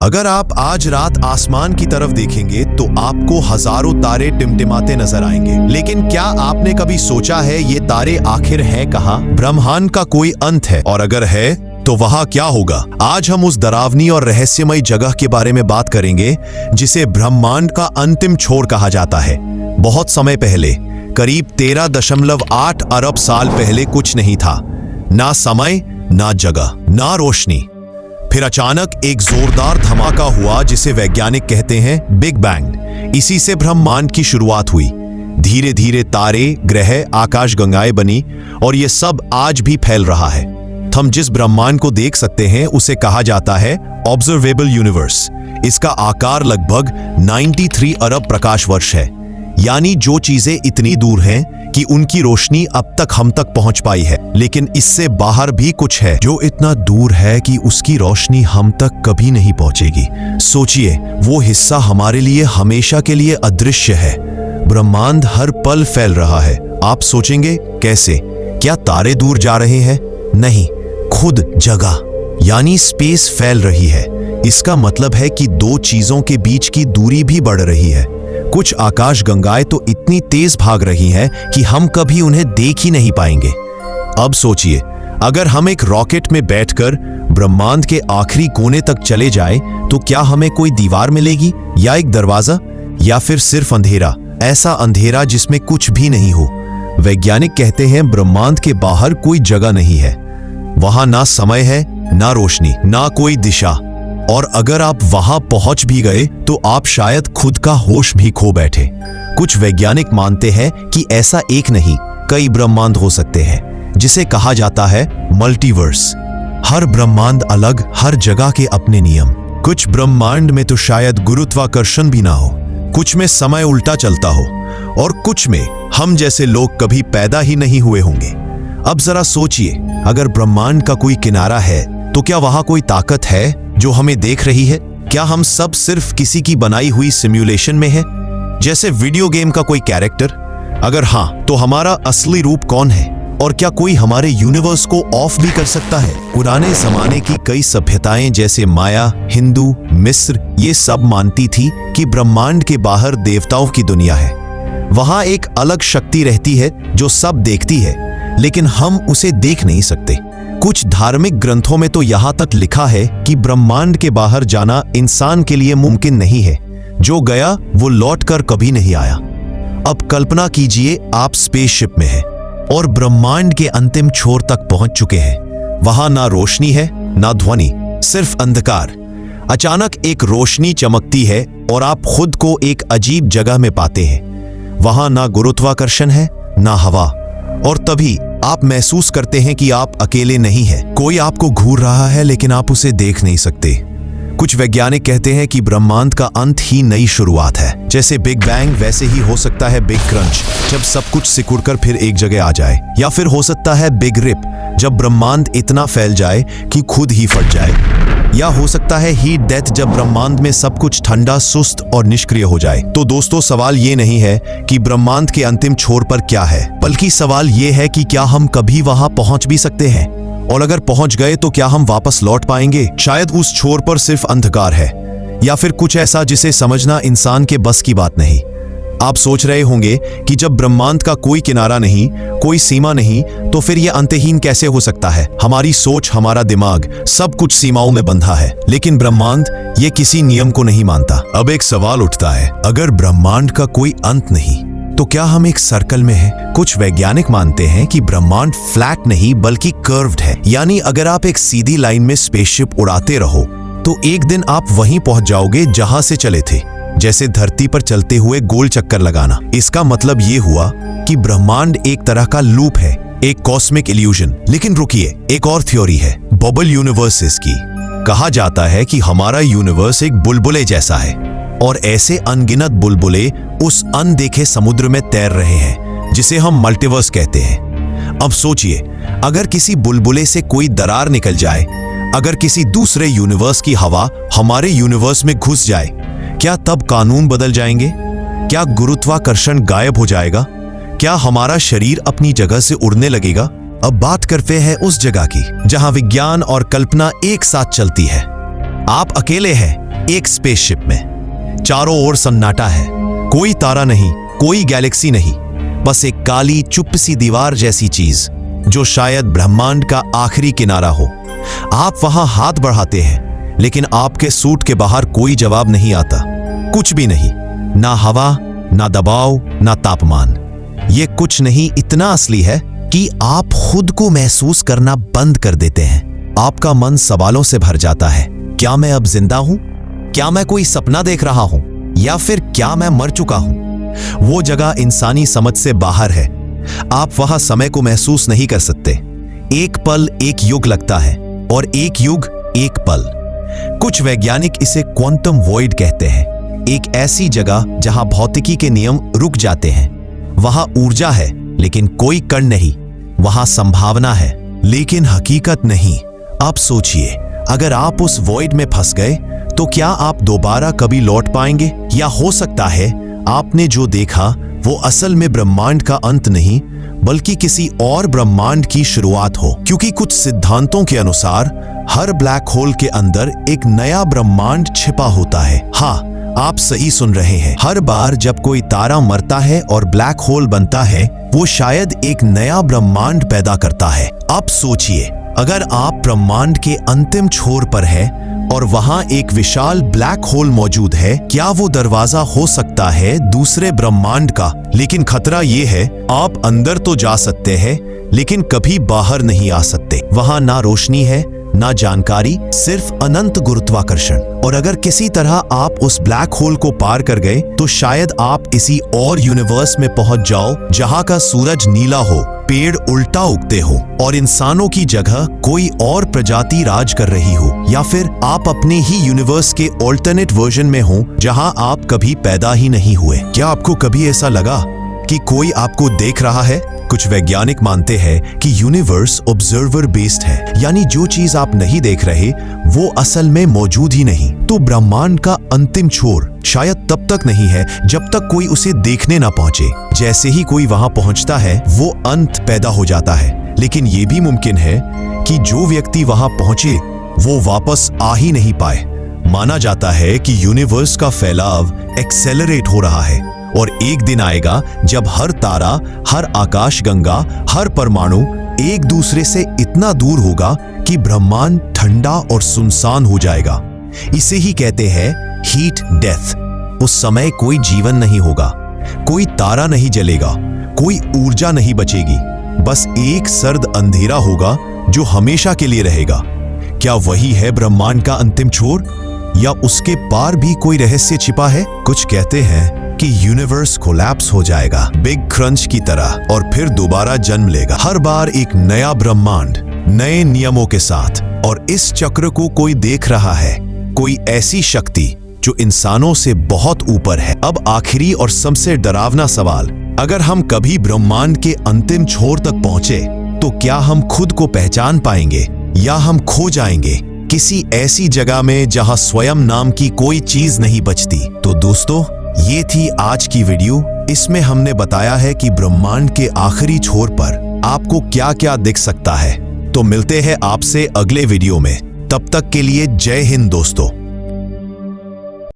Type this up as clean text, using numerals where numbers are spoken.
अगर आप आज रात आसमान की तरफ देखेंगे तो आपको हजारों तारे टिमटिमाते नजर आएंगे। लेकिन क्या आपने कभी सोचा है ये तारे आखिर हैं कहाँ? ब्रह्मांड का कोई अंत है? और अगर है तो वहां क्या होगा? आज हम उस डरावनी और रहस्यमयी जगह के बारे में बात करेंगे जिसे ब्रह्मांड का अंतिम छोर कहा जाता है। बहुत समय पहले, करीब 13.8 अरब साल पहले कुछ नहीं था। ना समय, ना जगह, ना रोशनी। फिर अचानक एक जोरदार धमाका हुआ जिसे वैज्ञानिक कहते हैं बिग बैंग। इसी से ब्रह्मांड की शुरुआत हुई। धीरे धीरे तारे, ग्रह, आकाशगंगाएं बनी और ये सब आज भी फैल रहा है। हम जिस ब्रह्मांड को देख सकते हैं उसे कहा जाता है ऑब्जर्वेबल यूनिवर्स। इसका आकार लगभग 93 अरब प्रकाश वर्ष है, यानी जो चीजें इतनी दूर हैं कि उनकी रोशनी अब तक हम तक पहुंच पाई है। लेकिन इससे बाहर भी कुछ है जो इतना दूर है कि उसकी रोशनी हम तक कभी नहीं पहुंचेगी। सोचिए, वो हिस्सा हमारे लिए हमेशा के लिए अदृश्य है। ब्रह्मांड हर पल फैल रहा है। आप सोचेंगे कैसे? क्या तारे दूर जा रहे हैं? नहीं, खुद जगह यानी स्पेस फैल रही है। इसका मतलब है कि दो चीजों के बीच की दूरी भी बढ़ रही है। कुछ आकाशगंगाएं तो इतनी तेज भाग रही हैं कि हम कभी उन्हें देख ही नहीं पाएंगे। अब सोचिए, अगर हम एक रॉकेट में बैठकर ब्रह्मांड के आखिरी कोने तक चले जाएं, तो क्या हमें कोई दीवार मिलेगी या एक दरवाजा, या फिर सिर्फ अंधेरा? ऐसा अंधेरा जिसमें कुछ भी नहीं हो। वैज्ञानिक कहते हैं ब्रह्मांड के बाहर कोई जगह नहीं है। वहां ना समय है, ना रोशनी, ना कोई दिशा। और अगर आप वहां पहुंच भी गए तो आप शायद खुद का होश भी खो बैठे। कुछ वैज्ञानिक मानते हैं कि ऐसा एक नहीं, कई ब्रह्मांड हो सकते हैं, जिसे कहा जाता है मल्टीवर्स। हर ब्रह्मांड अलग, हर जगह के अपने नियम। कुछ ब्रह्मांड में तो शायद गुरुत्वाकर्षण भी ना हो, कुछ में समय उल्टा चलता हो, और कुछ में हम जैसे लोग कभी पैदा ही नहीं हुए होंगे। अब जरा सोचिए, अगर ब्रह्मांड का कोई किनारा है तो क्या वहां कोई ताकत है जो हमें देख रही है? क्या हम सब सिर्फ किसी की बनाई हुई सिमुलेशन में हैं, जैसे वीडियो गेम का कोई कैरेक्टर? अगर हाँ, तो हमारा असली रूप कौन है? और क्या कोई हमारे यूनिवर्स को ऑफ भी कर सकता है? पुराने जमाने की कई सभ्यताएं जैसे माया, हिंदू, मिस्र, ये सब मानती थी कि ब्रह्मांड के बाहर देवताओं की दुनिया है। वहां एक अलग शक्ति रहती है जो सब देखती है, लेकिन हम उसे देख नहीं सकते। कुछ धार्मिक ग्रंथों में तो यहाँ तक लिखा है कि ब्रह्मांड के बाहर जाना इंसान के लिए मुमकिन नहीं है। जो गया वो लौटकर कभी नहीं आया। अब कल्पना कीजिए, आप स्पेसशिप में हैं और ब्रह्मांड के अंतिम छोर तक पहुंच चुके हैं। वहां ना रोशनी है, ना ध्वनि, सिर्फ अंधकार। अचानक एक रोशनी चमकती है और आप खुद को एक अजीब जगह में पाते हैं। वहां ना गुरुत्वाकर्षण है, ना हवा, और तभी आप महसूस करते हैं कि आप अकेले नहीं हैं। कोई आपको घूर रहा है लेकिन आप उसे देख नहीं सकते। कुछ वैज्ञानिक कहते हैं कि ब्रह्मांड का अंत ही नई शुरुआत है। जैसे बिग बैंग, वैसे ही हो सकता है बिग क्रंच, जब सब कुछ सिकुड़कर फिर एक जगह आ जाए। या फिर हो सकता है बिग रिप, जब ब्रह्मांड इतना फैल जाए कि खुद ही फट जाए। या हो सकता है हीट डेथ, जब ब्रह्मांड में सब कुछ ठंडा, सुस्त और निष्क्रिय हो जाए। तो दोस्तों, सवाल ये नहीं है कि ब्रह्मांड के अंतिम छोर पर क्या है, बल्कि सवाल ये है कि क्या हम कभी वहां पहुंच भी सकते हैं? और अगर पहुंच गए तो क्या हम वापस लौट पाएंगे? शायद उस छोर पर सिर्फ अंधकार है, या फिर कुछ ऐसा जिसे समझना इंसान के बस की बात नहीं। आप सोच रहे होंगे कि जब ब्रह्मांड का कोई किनारा नहीं, कोई सीमा नहीं, तो फिर यह अंतहीन कैसे हो सकता है? हमारी सोच, हमारा दिमाग, सब कुछ सीमाओं में बंधा है। लेकिन ब्रह्मांड ये किसी नियम को नहीं मानता। अब एक सवाल उठता है, अगर ब्रह्मांड का कोई अंत नहीं तो क्या हम एक सर्कल में हैं? कुछ वैज्ञानिक मानते हैं कि ब्रह्मांड फ्लैट नहीं बल्कि कर्व्ड है, यानी अगर आप एक सीधी लाइन में स्पेसशिप उड़ाते रहो तो एक दिन आप वहीं पहुंच जाओगे जहां से चले थे, जैसे धरती पर चलते हुए गोल चक्कर लगाना। इसका मतलब ये हुआ कि ब्रह्मांड एक तरह का लूप है, एक कॉस्मिक इल्यूजन। लेकिन रुकिए, एक और थ्योरी है, बबल यूनिवर्सेस की। कहा जाता है कि हमारा यूनिवर्स एक बुलबुले जैसा है और ऐसे अनगिनत बुलबुले उस अनदेखे समुद्र में तैर रहे हैं जिसे हम मल्टीवर्स कहते हैं। अब सोचिए, अगर किसी बुलबुले से कोई दरार निकल जाए, अगर किसी दूसरे यूनिवर्स की हवा हमारे यूनिवर्स में घुस जाए, क्या तब कानून बदल जाएंगे? क्या गुरुत्वाकर्षण गायब हो जाएगा? क्या हमारा शरीर अपनी जगह से उड़ने लगेगा? अब बात करते हैं उस जगह की जहां विज्ञान और कल्पना एक साथ चलती है। आप अकेले हैं, एक स्पेसशिप में। चारों ओर सन्नाटा है, कोई तारा नहीं, कोई गैलेक्सी नहीं, बस एक काली चुप सी दीवार जैसी चीज जो शायद ब्रह्मांड का आखिरी किनारा हो। आप वहां हाथ बढ़ाते हैं, लेकिन आपके सूट के बाहर कोई जवाब नहीं आता। कुछ भी नहीं, ना हवा, ना दबाव, ना तापमान। ये कुछ नहीं इतना असली है कि आप खुद को महसूस करना बंद कर देते हैं। आपका मन सवालों से भर जाता है। क्या मैं अब जिंदा हूं? क्या मैं कोई सपना देख रहा हूं? या फिर क्या मैं मर चुका हूं? वो जगह इंसानी समझ से बाहर है। आप वहां समय को महसूस नहीं कर सकते। एक पल एक युग लगता है और एक युग एक पल। कुछ वैज्ञानिक इसे क्वांटम वॉइड कहते हैं, एक ऐसी जगह जहां भौतिकी के नियम रुक जाते हैं। वहां ऊर्जा है लेकिन कोई कण नहीं, वहां संभावना है लेकिन हकीकत नहीं। आप सोचिए, अगर आप उस वॉइड में फंस गए तो क्या आप दोबारा कभी लौट पाएंगे? या हो सकता है आपने जो देखा वो असल में ब्रह्मांड का अंत नहीं बल्कि किसी और ब्रह्मांड की शुरुआत हो। क्योंकि कुछ सिद्धांतों के अनुसार हर ब्लैक होल के अंदर एक नया ब्रह्मांड छिपा होता है। हाँ, आप सही सुन रहे हैं। हर बार जब कोई तारा मरता है और ब्लैक होल बनता है, वो शायद एक नया ब्रह्मांड पैदा करता है। अब सोचिए, अगर आप ब्रह्मांड के अंतिम छोर पर हैं और वहां एक विशाल ब्लैक होल मौजूद है, क्या वो दरवाजा हो सकता है दूसरे ब्रह्मांड का? लेकिन खतरा ये है, आप अंदर तो जा सकते हैं लेकिन कभी बाहर नहीं आ सकते। वहां ना रोशनी है, ना जानकारी, सिर्फ अनंत गुरुत्वाकर्षण। और अगर किसी तरह आप उस ब्लैक होल को पार कर गए तो शायद आप किसी और यूनिवर्स में पहुंच जाओ जहां का सूरज नीला हो, पेड़ उल्टा उगते हो और इंसानों की जगह कोई और प्रजाति राज कर रही हो। या फिर आप अपने ही यूनिवर्स के ऑल्टरनेट वर्जन में हो जहां आप कभी पैदा ही नहीं हुए। क्या आपको कभी ऐसा लगा कि कोई आपको देख रहा है? कुछ वैज्ञानिक मानते हैं कि यूनिवर्स ऑब्जर्वर बेस्ड है, यानी जो चीज आप नहीं देख रहे वो असल में मौजूद ही नहीं। तो ब्रह्मांड का अंतिम छोर शायद तब तक नहीं है जब तक कोई उसे देखने ना पहुंचे। जैसे ही कोई वहां पहुंचता है वो अंत पैदा हो जाता है। लेकिन ये भी मुमकिन है कि जो व्यक्ति वहां पहुंचे वो वापस आ ही नहीं पाए। माना जाता है कि यूनिवर्स का फैलाव एक्सेलरेट हो रहा है और एक दिन आएगा जब हर तारा, हर आकाशगंगा, हर परमाणु एक दूसरे से इतना दूर होगा कि ब्रह्मांड ठंडा और सुनसान हो जाएगा। इसे ही कहते हैं हीट डेथ। उस समय कोई जीवन नहीं होगा, कोई तारा नहीं जलेगा, कोई ऊर्जा नहीं बचेगी, बस एक सर्द अंधेरा होगा जो हमेशा के लिए रहेगा। क्या वही है ब्रह्मांड का अंतिम छोर या उसके पार भी कोई रहस्य छिपा है? कुछ कहते हैं कि यूनिवर्स कोलैप्स हो जाएगा बिग क्रंच की तरह और फिर दोबारा जन्म लेगा, हर बार एक नया ब्रह्मांड नए नियमों के साथ। और इस चक्र को कोई देख रहा है, कोई ऐसी शक्ति जो इंसानों से बहुत ऊपर है। अब आखिरी और सबसे डरावना सवाल, अगर हम कभी ब्रह्मांड के अंतिम छोर तक पहुंचे तो क्या हम खुद को पहचान पाएंगे या हम खो जाएंगे किसी ऐसी जगह में जहां स्वयं नाम की कोई चीज नहीं बचती? तो दोस्तों, ये थी आज की वीडियो। इसमें हमने बताया है कि ब्रह्मांड के आखिरी छोर पर आपको क्या क्या दिख सकता है। तो मिलते हैं आपसे अगले वीडियो में, तब तक के लिए जय हिंद दोस्तों।